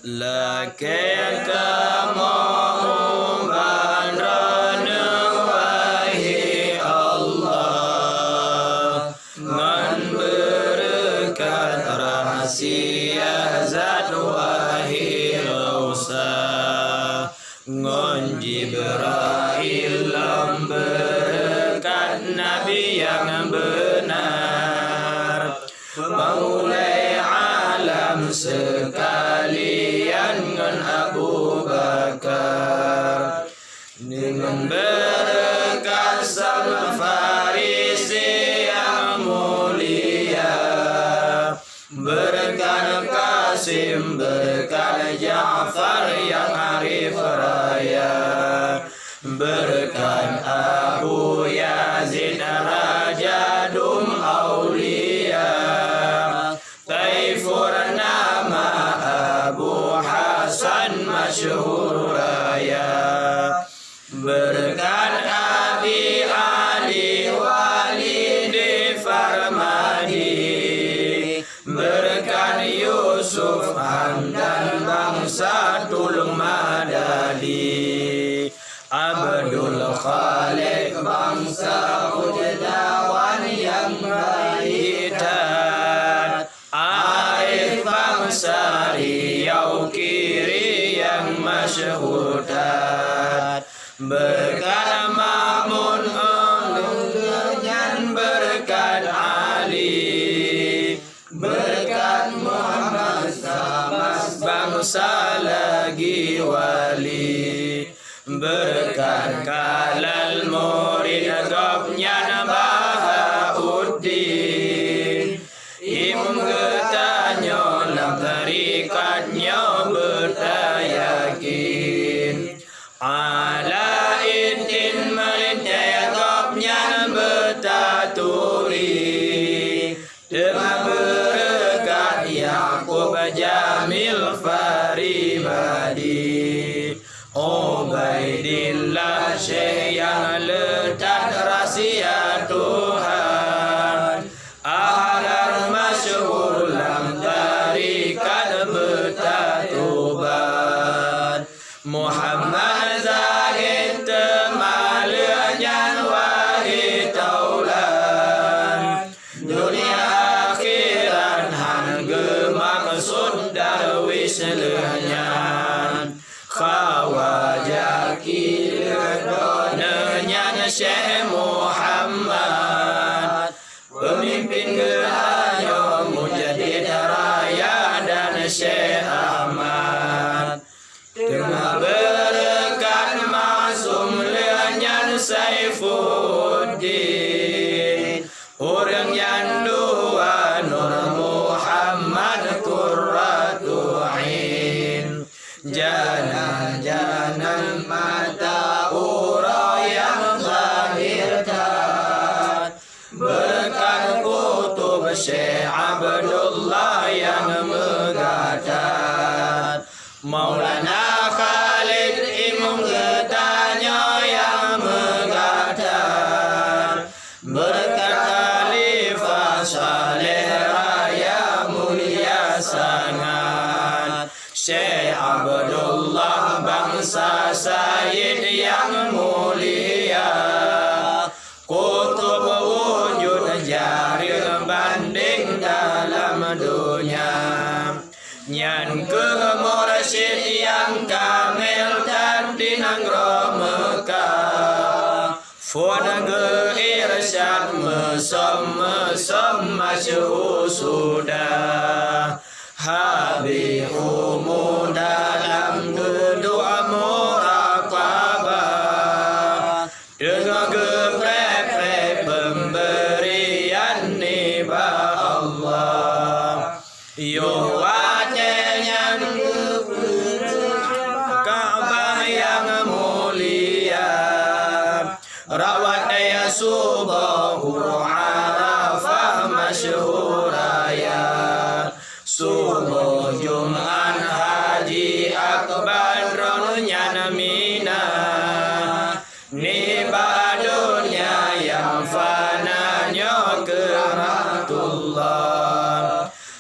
Lake kamu bandrone wahai Allah, ngan berkat rahasia zat wahai Gausa, ngon Jibril berkat Nabi yang benar, Maulai alam sekalian ngan Abu Bakar, dengan berkat Salman Farisi yang mulia, berkat Qasim, berkat Ja'far yang arif raya, berkat Abu Yazid Raja Dum Aulia, Taifur nama Abu Hasan masyhur raya, berkat Abi Ali Walidi Farmadi, berkat Yusuf Hamdan bangsa Tulung Madadi, Abdul Khalik bangsa Ujdawan yang baitan, Arif bangsa Riau Kiri yang masyhur tat, berkat Mamun Ulunyan, berkat Ali, berkat Muhammad Samas bangsa lagi wali, berkat Kalal Murid Gopnyan Bahauddin, Imam Getanyo lam tarikatnya bertayakin, Alaiddin Melintai Gopnyan bertaturi, dengan berkat Yakub Jamil Faribadi, Ubaidillah Syekh yang letak rahsia Tuhan, Ahlar masyhur lam tarikat bertatuban, Muhammad Zahid temalnya wahai taulan, dunia akhirat harga maksud darwis lehnyan, Khawajah kirdonenya Syekh Muhammad, pemimpin Gerayo Mujadid Raya dan Syekh Ahmad, dengan berkat Masum Lehnyan Saifuddin, orang yang dua Nur Muhammad Qurratu Ain, janan-janan mata ura yang zahirkan, berkat kutub Syekh Abdullah yang megadat, Maulana Khalid Imam Getanyo yang megadat, berkat Khalifah Saleh Raya mulia sangat, Syekh Abdullah bangsa Sayyid yang mulia, kutub wujud jarir banding dalam dunia, nyan ke mursyid yang kamil tadi nanggro Mekah, Fuad ge irsyad mesem masyhur sudah, Habib umum dalam doa muraqabah, dengan geprek pemberian nibah Allah, yo wajahnya Ka'bah yang mulia, rawat daya subuh Arafah masyhur raya, subuh Jumat Haji Akbar ronnya Mina, nibah dunia yang fananya keratullah,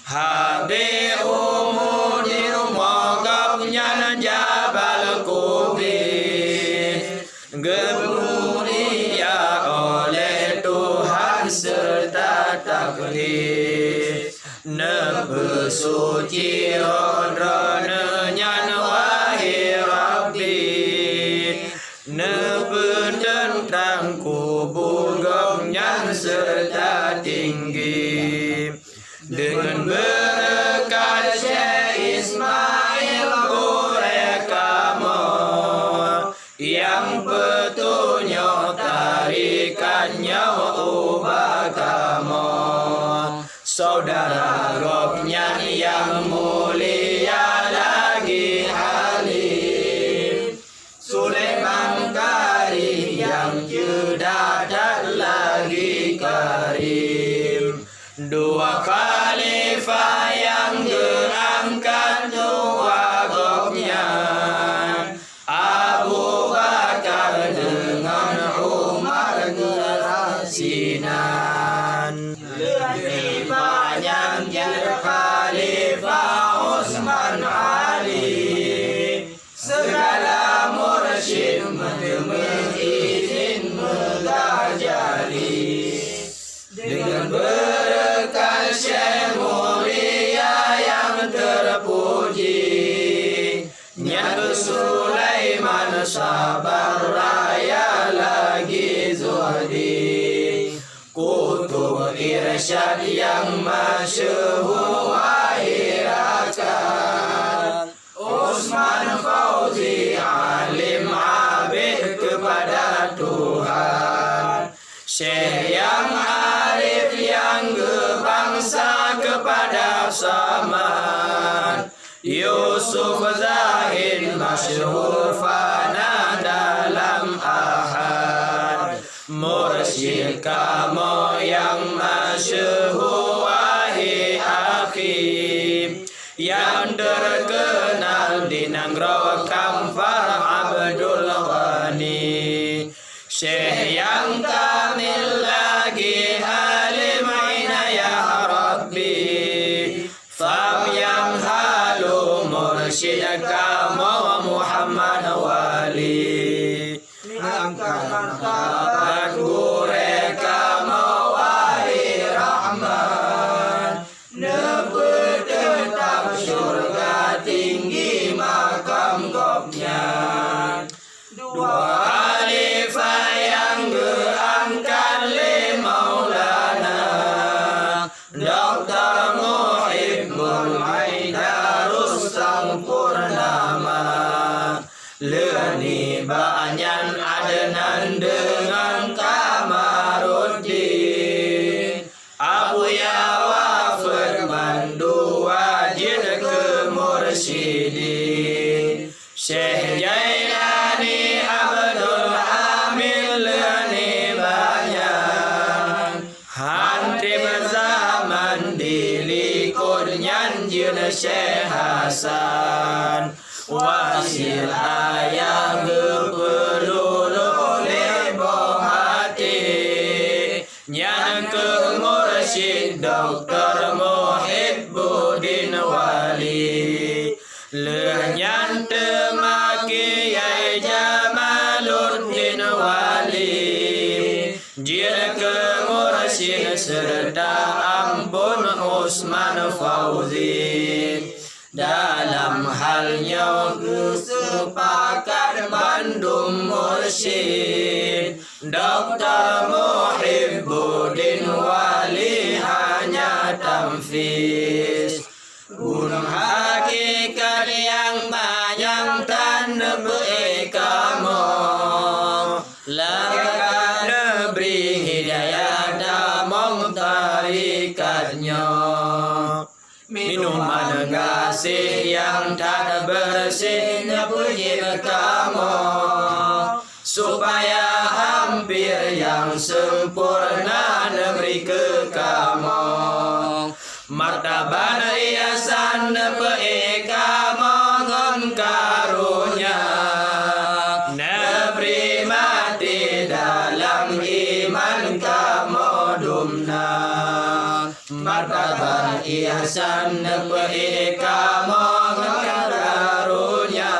Habib umur di rumah gelis nebesuci ronrone nyan wahai Rabbi nebententang kubur nyan serta tinggi dengan berkat Syekh Ismail Burekamo yang petunjuk tarikannya ubah kamu saudara robnya yang mulia lagi halim Sulaiman Karim yang judat lagi karim dua khalifah yang diangkat dua gobnya Abu Bakar dengan Umar gerasinan lebih banyak jadi khalifah Utsman Ali segala mursyid mengizin megajali dengan berkat Syekh mulia yang terpuji Nyatu Sulaiman sabar raya lagi zuhdi kutub irsyad yang masyhur akhirakan Utsman Fauzi alim abid kepada Tuhan Syekh yang arif yang berbangsa kepada Samad Yusuf Zahid masyhur fana dalam ahad Mursyid kamu yang masyhur wahai akhi yang terkenal di Nanggro Kampar Abdul Ghani Syekh yang kamil lagi halim inayah Rabbi Fam yang halu mursyid kamu Muhammad Wali angkat gure kamu wahai Rahman nebut tetap surga tinggi makam gobnya dua khalifah yang diangkat le Maulana Dr. Muhibbul Aidarus Sang Purnama Leni Banyan Adnan dengan Kamaruddin Abu Yawafir Mandu Wajid ke Mursyidin Syekh Jailani Abdul Hamid Leni Banyan Hantib zaman dilikutnya jin Syekh Hasan Wasil ayah berpelulu lebo hati Nyan ke mursyid Dr. Muhibbuddin Wali Lenyan temaki Yai Jamaluddin Wali Jir ke mursyid serta ampun Utsman Fauzi dalam halnya kesepakat Bandung Mursyid Dr. Muhibbuddin Wali hanya tamfiz gunung hakikat yang banyak tanah kamu lakukan nebri hidayah damong tarikatnya minuman gasih yang tak bersih puji kamu supaya hampir yang sempurna negeri ke kamu martaban hiasan pe kamu ngom karunia negeri mati dalam iman kamu dumna martaban ihsan nepe kamu karunia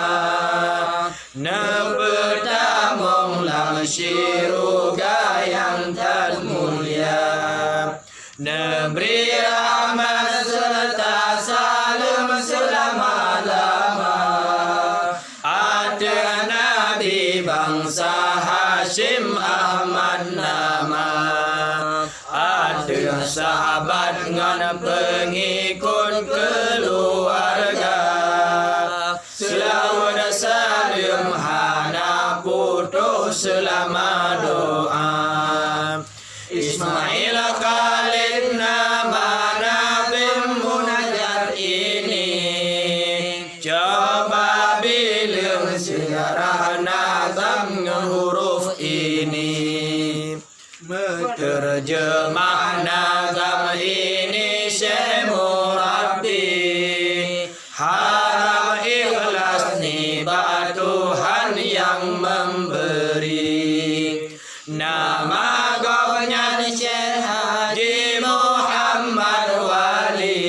nepetamong lang syuruga yang tak mulia nebri bangsa Hashim Ahmad nama. Ada sahabat ngan pengikut keluarga, selalu salim hana putus selama doa. Ismail Khalid nama Nabi munajat ini, coba bilang sejarah nazam huruf ini. Terjemah nazam ini Syekh Murabbi, harap ikhlas nibat Tuhan yang memberi. Nama gopnya Syekh Haji Muhammad Wali,